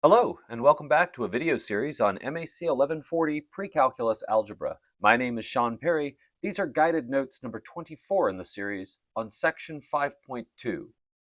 Hello, and welcome back to a video series on MAC 1140 Precalculus Algebra. My name is Sean Perry. These are guided notes number 24 in the series on section 5.2,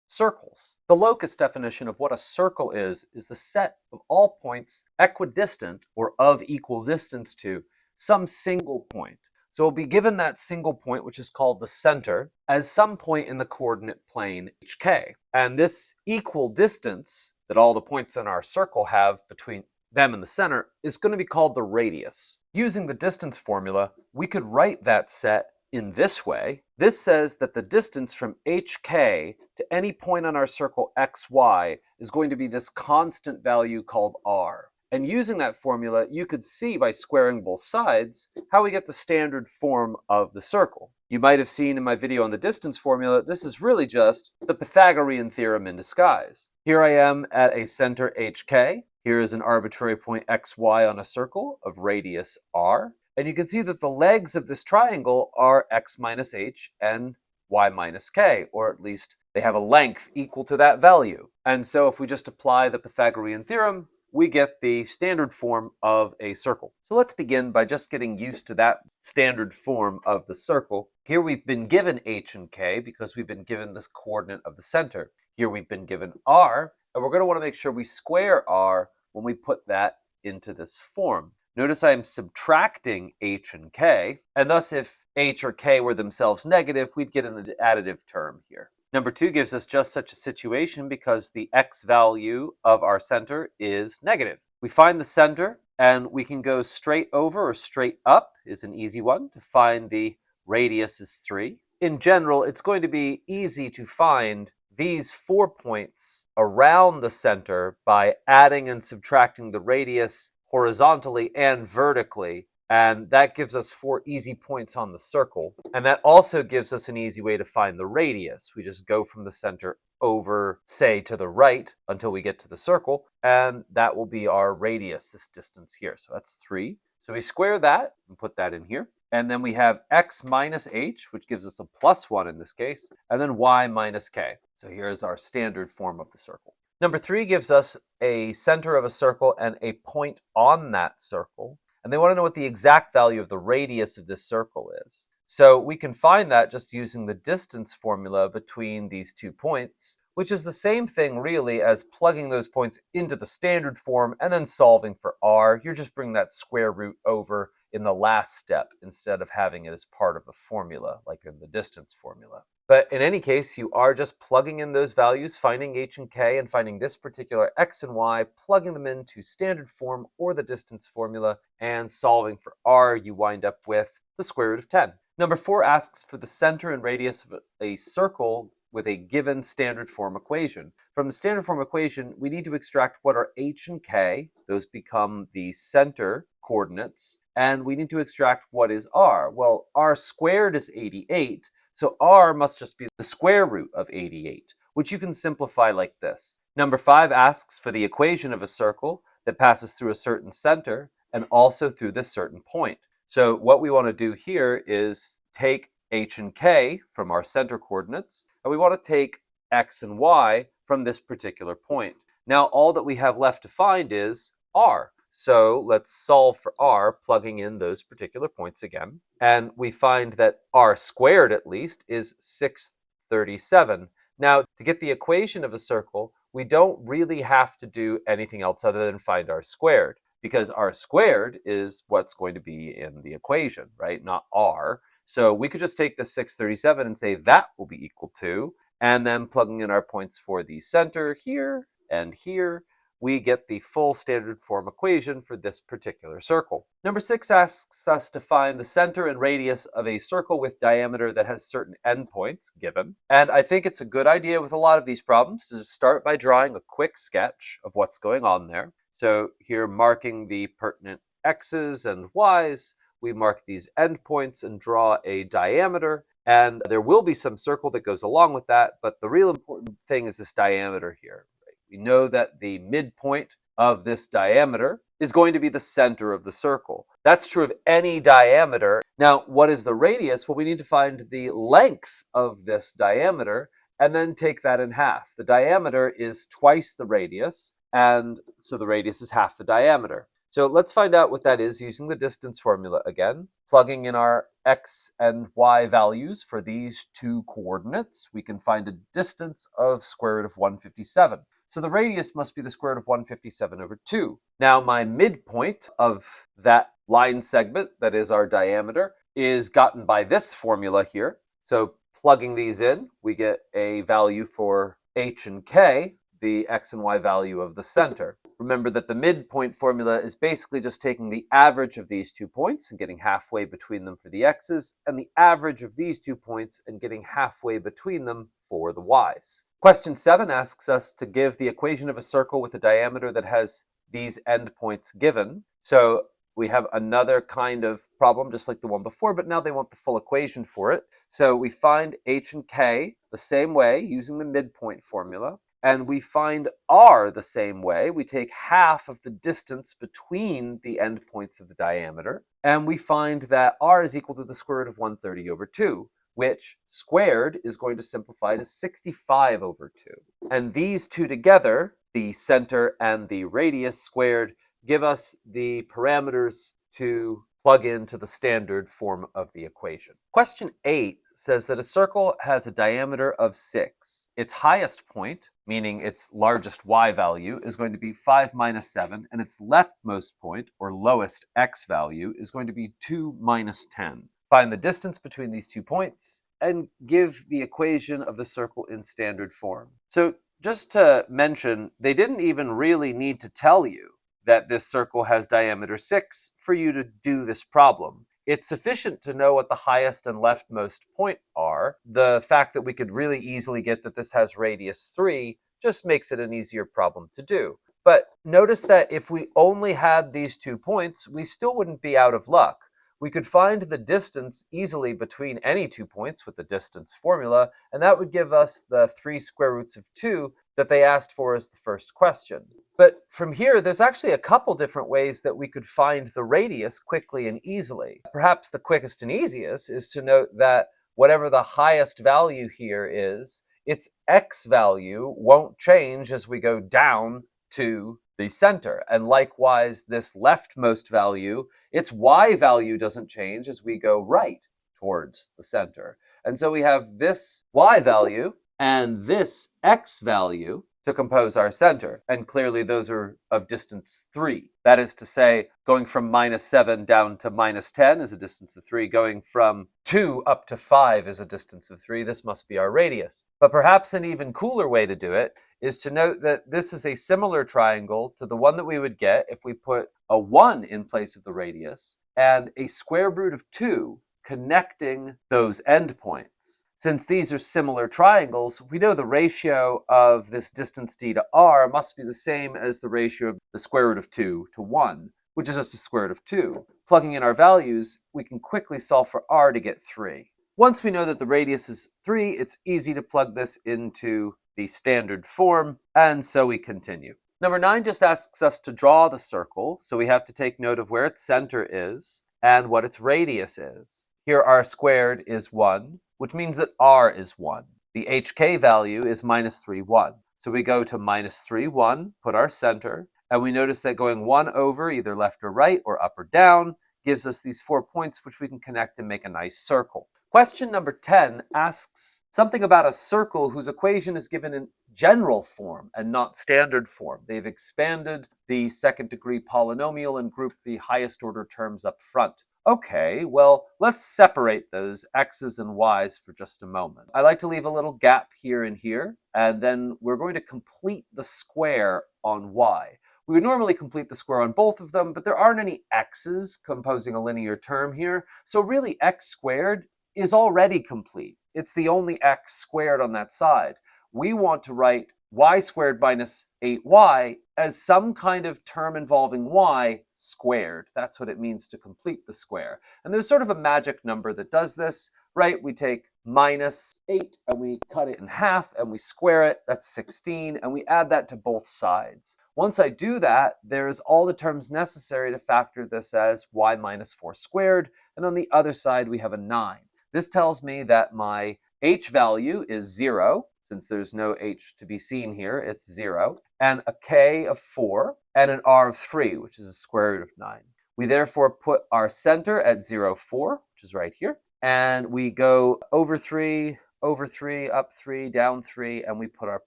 circles. The locus definition of what a circle is the set of all points equidistant or of equal distance to some single point. So we'll be given that single point, which is called the center, as some point in the coordinate plane HK. And this equal distance that all the points in our circle have between them and the center is going to be called the radius. Using the distance formula, we could write that set in this way. This says that the distance from HK to any point on our circle XY is going to be this constant value called R. And using that formula, you could see by squaring both sides how we get the standard form of the circle. You might have seen in my video on the distance formula, this is really just the Pythagorean theorem in disguise. Here I am at a center HK. Here is an arbitrary point XY on a circle of radius R. And you can see that the legs of this triangle are x minus h and y minus k, or at least they have a length equal to that value. And so if we just apply the Pythagorean theorem, we get the standard form of a circle. So let's begin by just getting used to that standard form of the circle. Here we've been given h and k because we've been given this coordinate of the center. Here we've been given r, and we're going to want to make sure we square r when we put that into this form. Notice I am subtracting h and k, and thus if h or k were themselves negative, we'd get an additive term here. Number 2 gives us just such a situation because the x value of our center is negative. We find the center, and we can go straight over or straight up is an easy one to find the radius is 3. In general, it's going to be easy to find these 4 points around the center by adding and subtracting the radius horizontally and vertically. And that gives us 4 easy points on the circle. And that also gives us an easy way to find the radius. We just go from the center over, say, to the right until we get to the circle. And that will be our radius, this distance here. So that's 3. So we square that and put that in here. And then we have x minus h, which gives us a plus 1 in this case. And then y minus k. So here's our standard form of the circle. Number 3 gives us a center of a circle and a point on that circle. And they want to know what the exact value of the radius of this circle is. So we can find that just using the distance formula between these 2 points, which is the same thing really as plugging those points into the standard form and then solving for r. You're just bringing that square root over in the last step instead of having it as part of the formula like in the distance formula. But in any case, you are just plugging in those values, finding h and k, and finding this particular x and y, plugging them into standard form or the distance formula, and solving for r, you wind up with the square root of 10. Number 4 asks for the center and radius of a circle with a given standard form equation. From the standard form equation, we need to extract what are h and k. Those become the center coordinates. And we need to extract what is r. Well, r squared is 88. So r must just be the square root of 88, which you can simplify like this. Number 5 asks for the equation of a circle that passes through a certain center and also through this certain point. So what we want to do here is take h and k from our center coordinates, and we want to take x and y from this particular point. Now all that we have left to find is r. So let's solve for r, plugging in those particular points again. And we find that r squared, at least, is 637. Now, to get the equation of a circle, we don't really have to do anything else other than find r squared, because r squared is what's going to be in the equation, right? Not r. So we could just take the 637 and say that will be equal to, and then plugging in our points for the center here and here, we get the full standard form equation for this particular circle. Number 6 asks us to find the center and radius of a circle with diameter that has certain endpoints given. And I think it's a good idea with a lot of these problems to start by drawing a quick sketch of what's going on there. So here, marking the pertinent x's and y's, we mark these endpoints and draw a diameter. And there will be some circle that goes along with that, but the real important thing is this diameter here. We know that the midpoint of this diameter is going to be the center of the circle. That's true of any diameter. Now, what is the radius? Well, we need to find the length of this diameter and then take that in half. The diameter is twice the radius, and so the radius is half the diameter. So let's find out what that is using the distance formula again. Plugging in our x and y values for these two coordinates, we can find a distance of square root of 157. So the radius must be the square root of 157 over 2. Now my midpoint of that line segment, that is our diameter, is gotten by this formula here. So plugging these in, we get a value for h and k, the x and y value of the center. Remember that the midpoint formula is basically just taking the average of these 2 points and getting halfway between them for the x's, and the average of these 2 points and getting halfway between them for the y's. Question 7 asks us to give the equation of a circle with a diameter that has these endpoints given. So we have another kind of problem just like the one before, but now they want the full equation for it. So we find h and k the same way using the midpoint formula. And we find r the same way. We take half of the distance between the endpoints of the diameter, and we find that r is equal to the square root of 130 over 2, which squared is going to simplify to 65 over 2. And these two together, the center and the radius squared, give us the parameters to plug into the standard form of the equation. Question 8 says that a circle has a diameter of 6. Its highest point, meaning its largest y value, is going to be 5 minus 7, and its leftmost point, or lowest x value, is going to be 2 minus 10. Find the distance between these 2 points, and give the equation of the circle in standard form. So just to mention, they didn't even really need to tell you that this circle has diameter 6 for you to do this problem. It's sufficient to know what the highest and leftmost point are. The fact that we could really easily get that this has radius 3 just makes it an easier problem to do. But notice that if we only had these 2 points, we still wouldn't be out of luck. We could find the distance easily between any 2 points with the distance formula, and that would give us the 3 square roots of 2 that they asked for as the first question. But from here, there's actually a couple different ways that we could find the radius quickly and easily. Perhaps the quickest and easiest is to note that whatever the highest value here is, its x value won't change as we go down to the center. And likewise, this leftmost value, its y value doesn't change as we go right towards the center. And so we have this y value and this x value to compose our center. And clearly those are of distance 3. That is to say, going from minus 7 down to minus 10 is a distance of 3. Going from 2 up to 5 is a distance of 3. This must be our radius. But perhaps an even cooler way to do it is to note that this is a similar triangle to the one that we would get if we put a 1 in place of the radius and a square root of 2 connecting those endpoints. Since these are similar triangles, we know the ratio of this distance d to r must be the same as the ratio of the square root of 2 to 1, which is just the square root of 2. Plugging in our values, we can quickly solve for r to get 3. Once we know that the radius is 3, it's easy to plug this into the standard form, and so we continue. Number 9 just asks us to draw the circle, so we have to take note of where its center is and what its radius is. Here r squared is 1, which means that r is 1. The hk value is minus 3, 1. So we go to minus 3, 1, put our center, and we notice that going 1 over either left or right or up or down gives us these 4 points which we can connect and make a nice circle. Question number 10 asks something about a circle whose equation is given in general form and not standard form. They've expanded the second degree polynomial and grouped the highest order terms up front. Okay, well, let's separate those x's and y's for just a moment. I like to leave a little gap here and here, and then we're going to complete the square on y. We would normally complete the square on both of them, but there aren't any x's composing a linear term here, so really x squared is already complete. It's the only x squared on that side. We want to write y squared minus 8y as some kind of term involving y squared. That's what it means to complete the square. And there's sort of a magic number that does this, right? We take minus 8 and we cut it in half and we square it. That's 16, and we add that to both sides. Once I do that, there's all the terms necessary to factor this as y minus 4 squared, and on the other side we have a 9. This tells me that my h value is 0. Since there's no h to be seen here, it's 0. and a k of 4, and an r of 3, which is the square root of 9. We therefore put our center at 0, 4, which is right here, and we go over 3, up 3, down 3, and we put our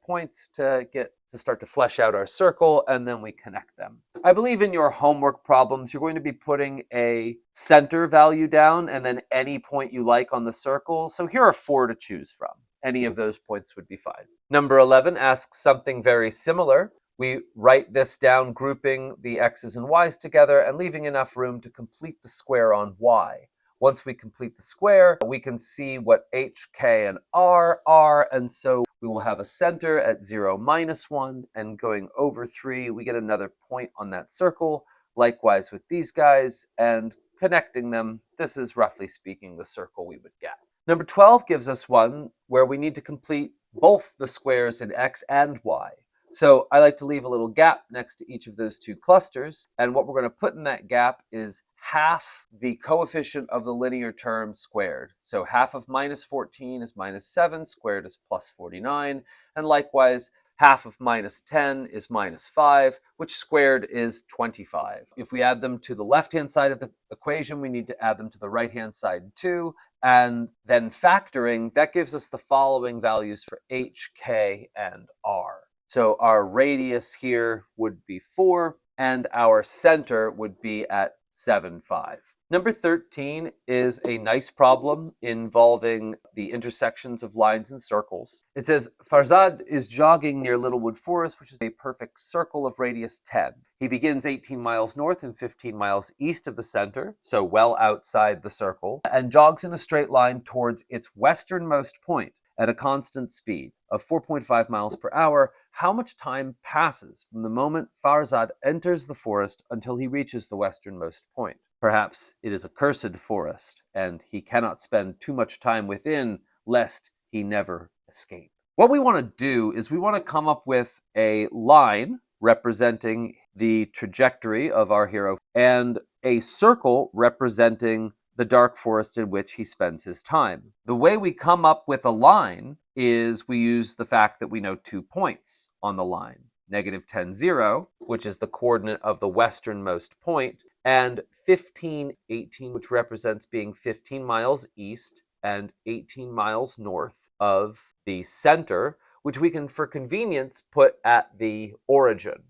points to start to flesh out our circle, and then we connect them. I believe in your homework problems, you're going to be putting a center value down and then any point you like on the circle. So here are 4 to choose from. Any of those points would be fine. Number 11 asks something very similar. We write this down, grouping the x's and y's together and leaving enough room to complete the square on y. Once we complete the square, we can see what h, k, and r are, and so we will have a center at 0, -1, and going over 3, we get another point on that circle. Likewise with these guys, and connecting them, this is roughly speaking the circle we would get. Number 12 gives us one where we need to complete both the squares in x and y. So I like to leave a little gap next to each of those two clusters, and what we're going to put in that gap is half the coefficient of the linear term squared. So half of -14 is -7, squared is +49, and likewise half of -10 is -5, which squared is 25. If we add them to the left-hand side of the equation, we need to add them to the right-hand side too, and then factoring, that gives us the following values for h, k, and r. So our radius here would be 4, and our center would be at 7, 5. Number 13 is a nice problem involving the intersections of lines and circles. It says, Farzad is jogging near Littlewood Forest, which is a perfect circle of radius 10. He begins 18 miles north and 15 miles east of the center, so well outside the circle, and jogs in a straight line towards its westernmost point at a constant speed of 4.5 miles per hour. How much time passes from the moment Farzad enters the forest until he reaches the westernmost point? Perhaps it is a cursed forest, and he cannot spend too much time within, lest he never escape. What we want to do is we want to come up with a line representing the trajectory of our hero and a circle representing the dark forest in which he spends his time. The way we come up with a line is we use the fact that we know 2 points on the line. -10, 0, which is the coordinate of the westernmost point, and 15, 18, which represents being 15 miles east and 18 miles north of the center, which we can, for convenience, put at the origin.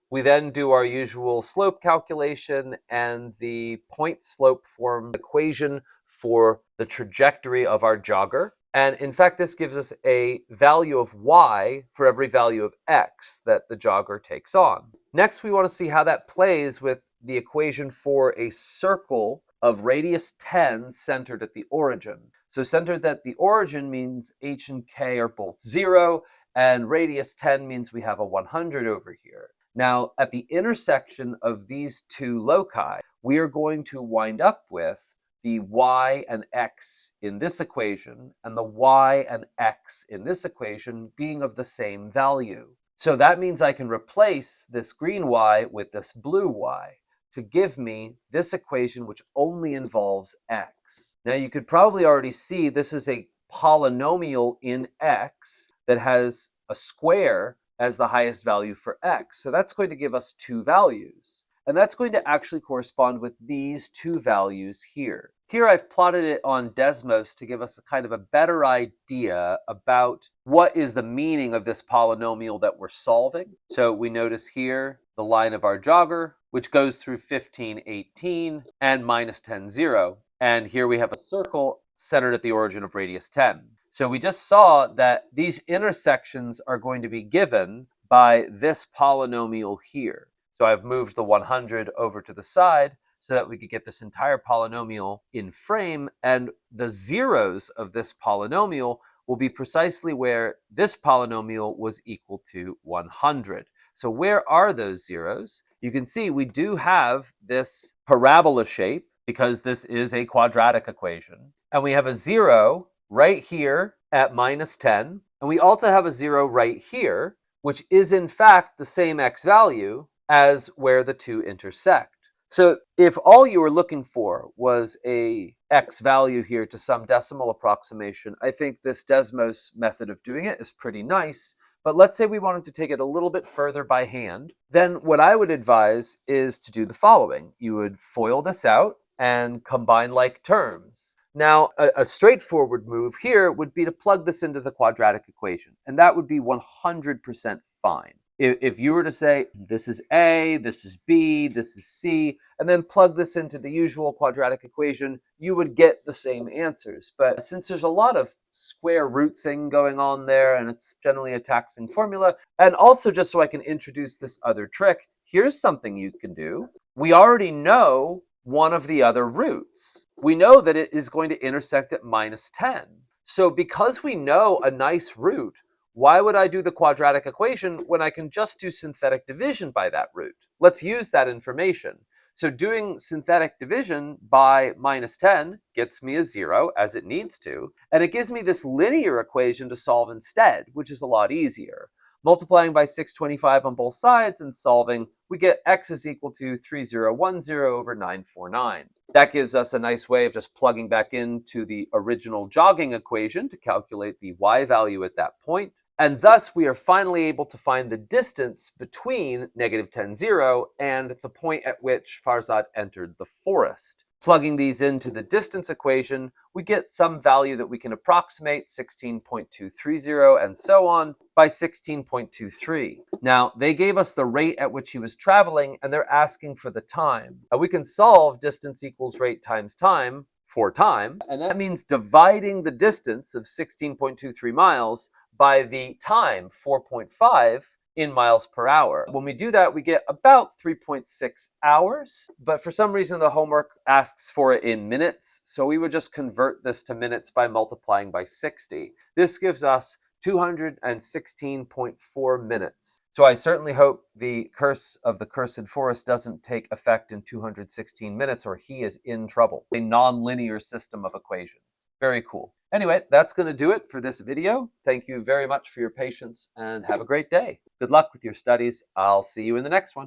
We then do our usual slope calculation, and the point slope form equation for the trajectory of our jogger. And in fact, this gives us a value of y for every value of x that the jogger takes on. Next, we want to see how that plays with the equation for a circle of radius 10 centered at the origin. So centered at the origin means h and k are both 0, and radius 10 means we have a 100 over here. Now, at the intersection of these two loci, we are going to wind up with the y and x in this equation and the y and x in this equation being of the same value. So that means I can replace this green y with this blue y to give me this equation, which only involves x. Now, you could probably already see this is a polynomial in x that has a square as the highest value for x. So that's going to give us 2 values. And that's going to actually correspond with these 2 values here. Here I've plotted it on Desmos to give us a kind of a better idea about what is the meaning of this polynomial that we're solving. So we notice here the line of our jogger, which goes through 15, 18, and -10, 0. And here we have a circle centered at the origin of radius 10. So we just saw that these intersections are going to be given by this polynomial here. So I've moved the 100 over to the side so that we could get this entire polynomial in frame, and the zeros of this polynomial will be precisely where this polynomial was equal to 100. So where are those zeros? You can see we do have this parabola shape because this is a quadratic equation, and we have a 0 right here at -10, and we also have a 0 right here, which is in fact the same x value as where the two intersect. So if all you were looking for was a x value here to some decimal approximation, I think this Desmos method of doing it is pretty nice, But let's say we wanted to take it a little bit further by hand. Then what I would advise is to do the following. You would FOIL this out and combine like terms. Now, a straightforward move here would be to plug this into the quadratic equation, and that would be 100% fine. If you were to say, this is A, this is B, this is C, and then plug this into the usual quadratic equation, you would get the same answers. But since there's a lot of square rootsing going on there, and it's generally a taxing formula, and also just so I can introduce this other trick, here's something you can do. We already know one of the other roots. We know that it is going to intersect at -10. So because we know a nice root, why would I do the quadratic equation when I can just do synthetic division by that root? Let's use that information. So doing synthetic division by -10 gets me a 0, as it needs to, and it gives me this linear equation to solve instead, which is a lot easier. Multiplying by 625 on both sides and solving, we get x is equal to 3010 over 949. That gives us a nice way of just plugging back into the original jogging equation to calculate the y value at that point. And thus, we are finally able to find the distance between -10, 0 and the point at which Farzad entered the forest. Plugging these into the distance equation, we get some value that we can approximate, 16.230, and so on, by 16.23. Now, they gave us the rate at which he was traveling, and they're asking for the time. Now, we can solve distance equals rate times time for time, and that means dividing the distance of 16.23 miles by the time, 4.5, in miles per hour. When we do that, we get about 3.6 hours, but for some reason the homework asks for it in minutes, so we would just convert this to minutes by multiplying by 60. This gives us 216.4 minutes. So I certainly hope the curse of the cursed forest doesn't take effect in 216 minutes, or he is in trouble. A non-linear system of equations. Very cool. Anyway, that's going to do it for this video. Thank you very much for your patience and have a great day. Good luck with your studies. I'll see you in the next one.